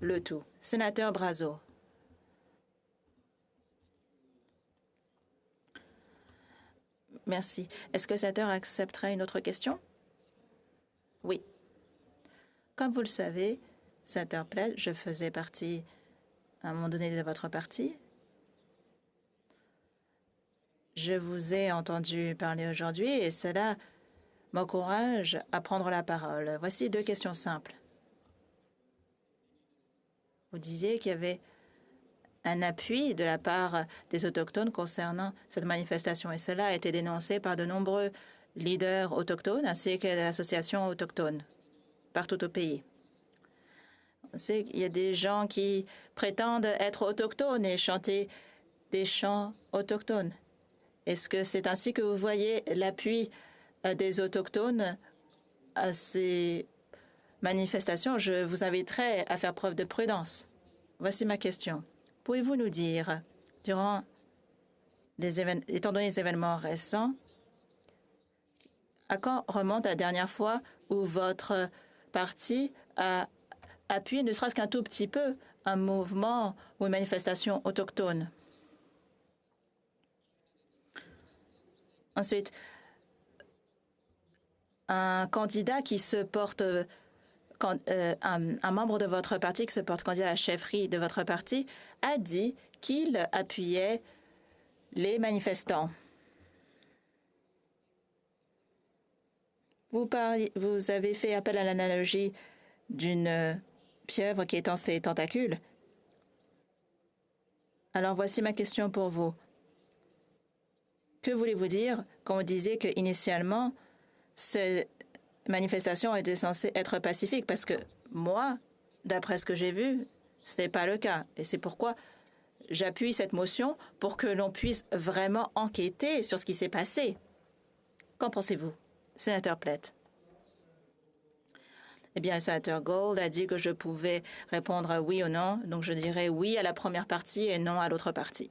le tout. Sénateur Brazo. Merci. Est-ce que le sénateur accepterait une autre question? Oui. Comme vous le savez, sénateur Plaid, je faisais partie à un moment donné de votre parti. Je vous ai entendu parler aujourd'hui et cela m'encourage à prendre la parole. Voici 2 questions simples. Vous disiez qu'il y avait un appui de la part des Autochtones concernant cette manifestation et cela a été dénoncé par de nombreux leaders autochtones ainsi que des associations autochtones partout au pays. On sait qu'il y a des gens qui prétendent être autochtones et chanter des chants autochtones. Est-ce que c'est ainsi que vous voyez l'appui des Autochtones à ces manifestations? Je vous inviterai à faire preuve de prudence. Voici ma question. Pouvez-vous nous dire, étant donné les événements récents, à quand remonte la dernière fois où votre parti a appuyé, ne serait-ce qu'un tout petit peu, un mouvement ou une manifestation autochtone? Ensuite, un candidat qui se porte, un membre de votre parti qui se porte candidat à la chefferie de votre parti a dit qu'il appuyait les manifestants. Vous avez fait appel à l'analogie d'une pieuvre qui étend ses tentacules. Alors voici ma question pour vous. Que voulez-vous dire quand vous disiez qu'initialement, ces manifestations étaient censées être pacifiques? Parce que moi, d'après ce que j'ai vu, ce n'est pas le cas. Et c'est pourquoi j'appuie cette motion pour que l'on puisse vraiment enquêter sur ce qui s'est passé. Qu'en pensez-vous, sénateur Platt? Eh bien, le sénateur Gold a dit que je pouvais répondre oui ou non. Donc, je dirais oui à la première partie et non à l'autre partie.